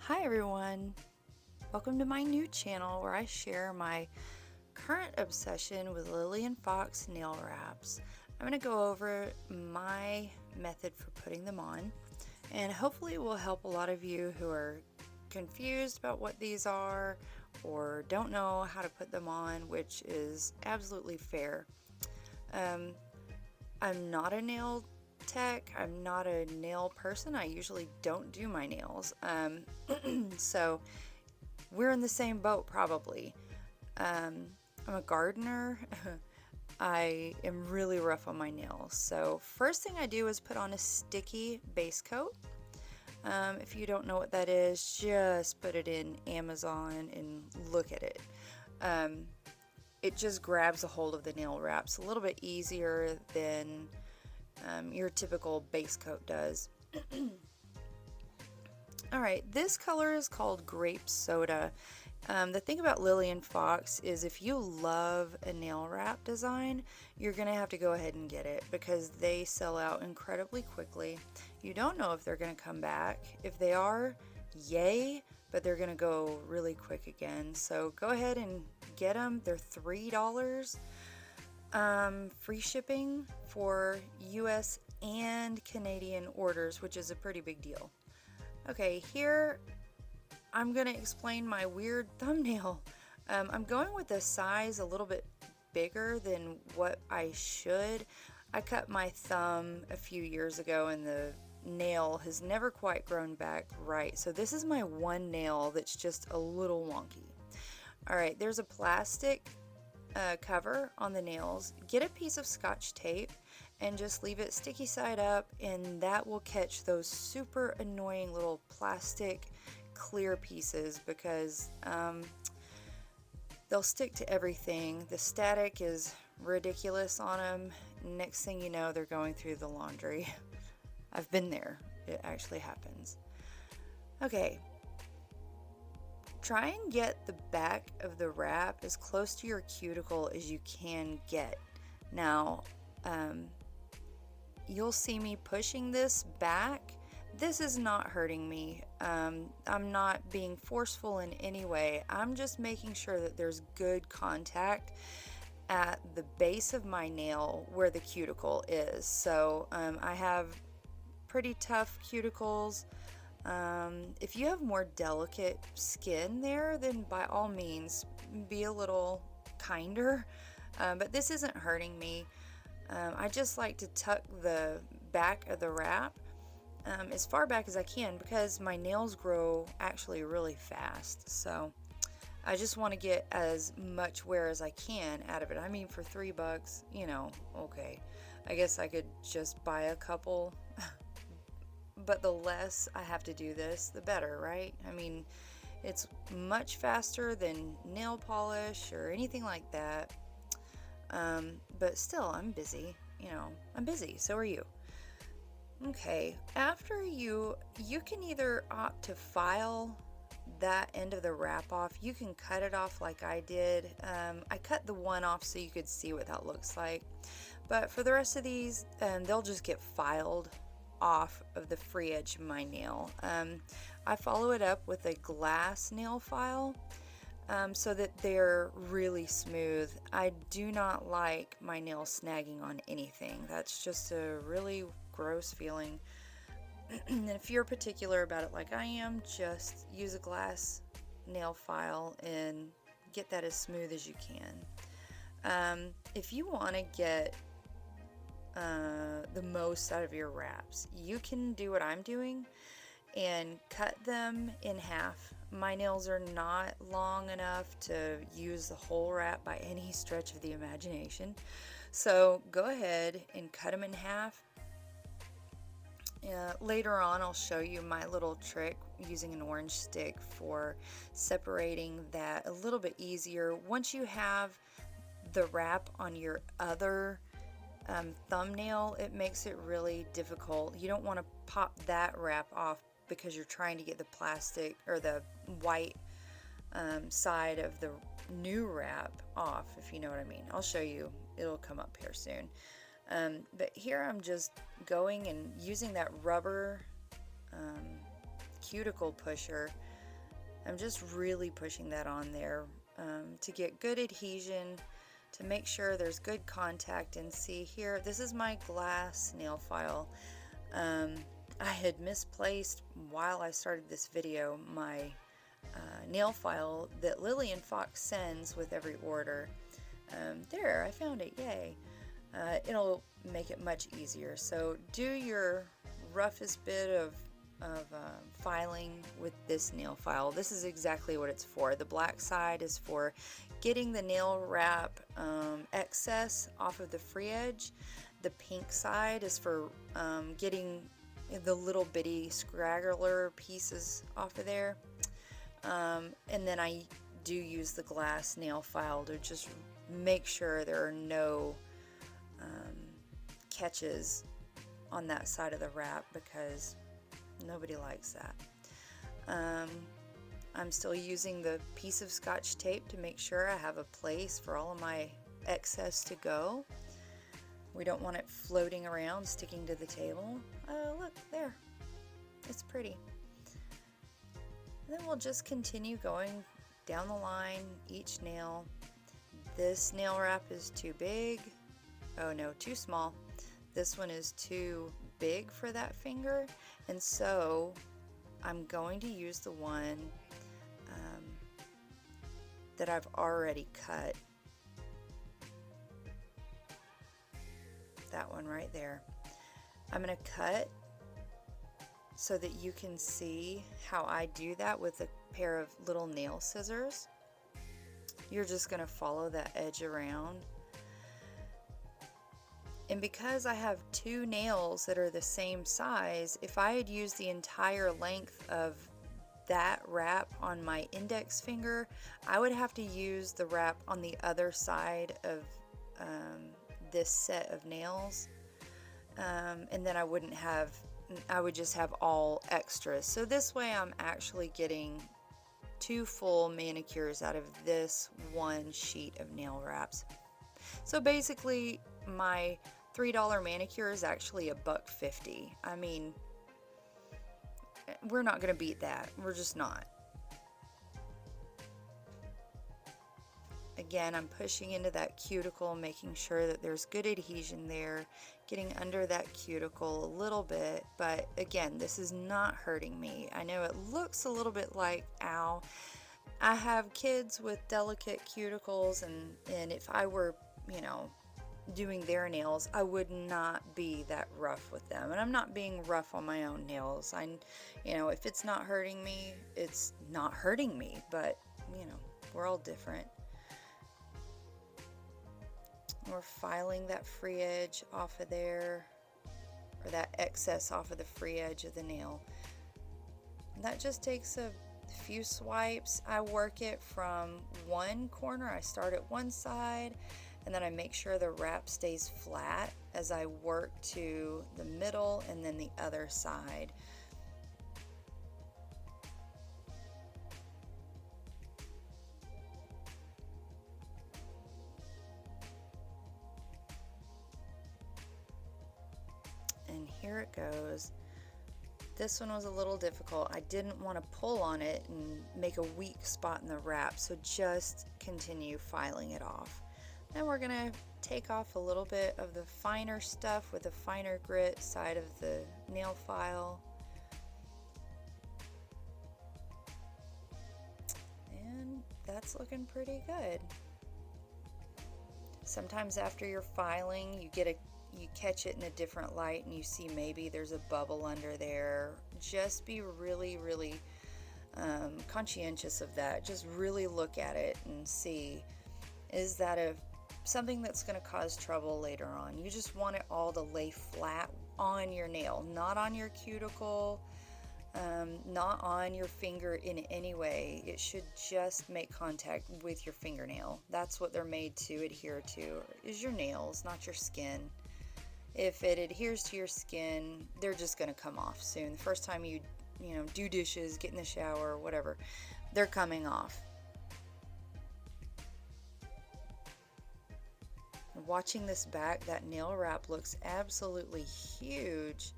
Hi everyone! Welcome to my new channel where I share my current obsession with Lillian Fox nail wraps. I'm going to go over my method for putting them on, and hopefully it will help a lot of you who are confused about what these are or don't know how to put them on, which is absolutely fair. I'm not a nail tech. I'm not a nail person. I usually don't do my nails. So we're in the same boat probably. I'm a gardener. I am really rough on my nails. So first thing I do is put on a sticky base coat. If you don't know what that is, just put it in Amazon and look at it. It just grabs a hold of the nail wraps a little bit easier than your typical base coat does. Alright, this color is called Grape Soda. The thing about Lillian Fox is if you love a nail wrap design, you're going to have to go ahead and get it because they sell out incredibly quickly. You don't know if they're going to come back. If they are, yay, but they're going to go really quick again. So go ahead and get them. They're $3. Free shipping for US and Canadian orders, which is a pretty big deal. Okay, here I'm going to explain my weird thumbnail. I'm going with a size a little bit bigger than what I should. I cut my thumb a few years ago and the nail has never quite grown back right. So this is my one nail that's just a little wonky. Alright, there's a plastic cover on the nails. Get a piece of Scotch tape and just leave it sticky side up, and that will catch those super annoying little plastic clear pieces because they'll stick to everything. The static is ridiculous on them. Next thing you know, they're going through the laundry. I've been there. It actually happens. Okay. Try and get the back of the wrap as close to your cuticle as you can get. Now, you'll see me pushing this back. This is not hurting me. I'm not being forceful in any way. I'm just making sure that there's good contact at the base of my nail where the cuticle is. So I have pretty tough cuticles. If you have more delicate skin there, then by all means be a little kinder. But this isn't hurting me. I just like to tuck the back of the wrap as far back as I can because my nails grow actually really fast. So I just want to get as much wear as I can out of it. I mean, for $3, you know, okay. I guess I could just buy a couple. But the less I have to do this, the better, right? I mean, it's much faster than nail polish or anything like that. But still, I'm busy. You know, I'm busy. So are you. Okay, after you can either opt to file that end of the wrap off. You can cut it off like I did. I cut the one off so you could see what that looks like. But for the rest of these, they'll just get filed off of the free edge of my nail. I follow it up with a glass nail file so that they're really smooth. I do not like my nails snagging on anything. That's just a really gross feeling. And if you're particular about it like I am, just use a glass nail file and get that as smooth as you can. If you want to get the most out of your wraps, you can do what I'm doing and cut them in half. My nails are not long enough to use the whole wrap by any stretch of the imagination, so go ahead and cut them in half. Later on I'll show you my little trick using an orange stick for separating that a little bit easier. Once you have the wrap on your other thumbnail, it makes it really difficult. You don't want to pop that wrap off because you're trying to get the plastic or the white side of the new wrap off, if you know what I mean. I'll show you. It'll come up here soon. But here I'm just going and using that rubber cuticle pusher I'm just really pushing that on there to get good adhesion, to make sure there's good contact. And see here, this is my glass nail file. I had misplaced, while I started this video, my nail file that Lillian Fox sends with every order. There, I found it, yay. It'll make it much easier. So do your roughest bit of filing with this nail file. This is exactly what it's for. The black side is for getting the nail wrap excess off of the free edge. The pink side is for getting the little bitty scraggler pieces off of there. And then I do use the glass nail file to just make sure there are no catches on that side of the wrap, because nobody likes that. I'm still using the piece of Scotch tape to make sure I have a place for all of my excess to go. We don't want it floating around, sticking to the table. Oh, look, there. It's pretty. And then we'll just continue going down the line, each nail. This nail wrap is too big. Oh no, too small. This one is too big for that finger, and so I'm going to use the one that I've already cut. That one right there. I'm going to cut so that you can see how I do that with a pair of little nail scissors. You're just going to follow that edge around. And because I have two nails that are the same size, if I had used the entire length of that wrap on my index finger, I would have to use the wrap on the other side of this set of nails. And then I would just have all extras. So this way I'm actually getting 2 full manicures out of this one sheet of nail wraps. So basically my $3 manicure is actually $1.50. I mean, we're not going to beat that. We're just not. Again, I'm pushing into that cuticle, making sure that there's good adhesion there, getting under that cuticle a little bit. But again, this is not hurting me. I know it looks a little bit like, ow. I have kids with delicate cuticles, and if I were, you know, doing their nails, I would not be that rough with them. And I'm not being rough on my own nails. You know, if it's not hurting me, it's not hurting me. But, you know, we're all different. We're filing that free edge off of there, or that excess off of the free edge of the nail. And that just takes a few swipes. I work it from one corner. I start at one side, and then I make sure the wrap stays flat as I work to the middle and then the other side. And here it goes. This one was a little difficult. I didn't want to pull on it and make a weak spot in the wrap, so just continue filing it off. Then we're going to take off a little bit of the finer stuff with a finer grit side of the nail file. And that's looking pretty good. Sometimes after you're filing, you catch it in a different light and you see maybe there's a bubble under there. Just be really, really conscientious of that. Just really look at it and see, is that something that's going to cause trouble later on? You just want it all to lay flat on your nail, not on your cuticle, not on your finger in any way. It should just make contact with your fingernail. That's what they're made to adhere to, is your nails, not your skin. If it adheres to your skin, they're just going to come off soon. The first time you do dishes, get in the shower, whatever, they're coming off. Watching this back, that nail wrap looks absolutely huge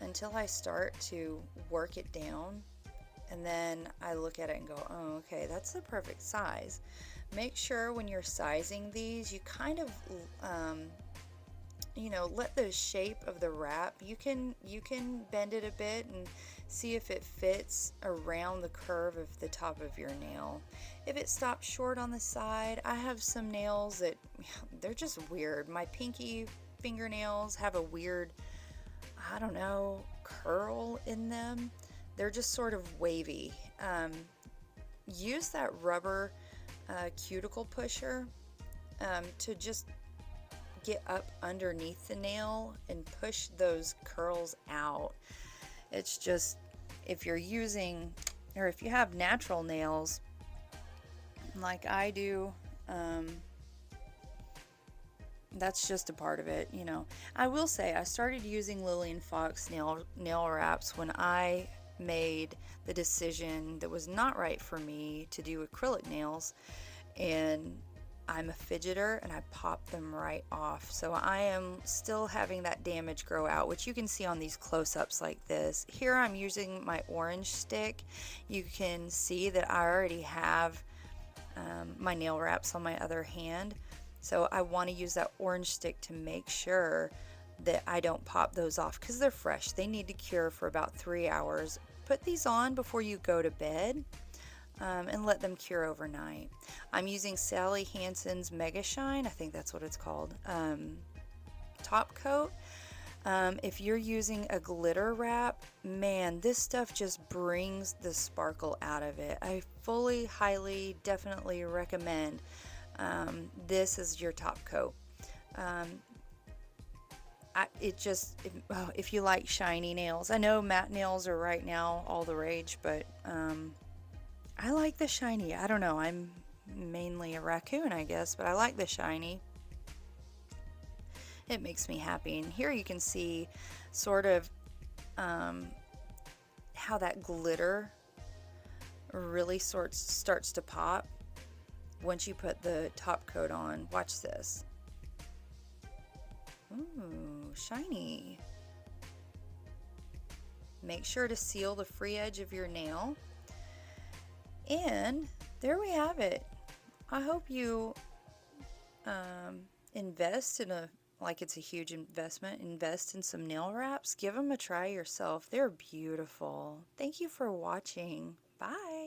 until I start to work it down. and then I look at it and go, oh, okay, that's the perfect size. Make sure when you're sizing these, you kind of let the shape of the wrap, you can bend it a bit and see if it fits around the curve of the top of your nail. If it stops short on the side, I have some nails that they're just weird. My pinky fingernails have a weird, I don't know, curl in them. They're just sort of wavy. Use that rubber cuticle pusher to just get up underneath the nail and push those curls out. It's just, if you're using, or if you have natural nails like I do, that's just a part of it. I will say I started using Lillian Fox nail wraps when I made the decision that was not right for me to do acrylic nails, and I'm a fidgeter and I pop them right off. So I am still having that damage grow out, which you can see on these close-ups like this. Here I'm using my orange stick. You can see that I already have my nail wraps on my other hand. So I want to use that orange stick to make sure that I don't pop those off because they're fresh. They need to cure for about 3 hours. Put these on before you go to bed. And let them cure overnight. I'm using Sally Hansen's Mega Shine, I think that's what it's called, top coat. If you're using a glitter wrap, man, this stuff just brings the sparkle out of it. I fully, highly, definitely recommend this as your top coat. If you like shiny nails, I know matte nails are right now all the rage, but I like the shiny. I don't know, I'm mainly a raccoon, I guess, but I like the shiny. It makes me happy. And here you can see sort of how that glitter really starts to pop once you put the top coat on. Watch this. Ooh, shiny. Make sure to seal the free edge of your nail. And there we have it. I hope you invest in like it's a huge investment, invest in some nail wraps. Give them a try yourself. They're beautiful. Thank you for watching. Bye.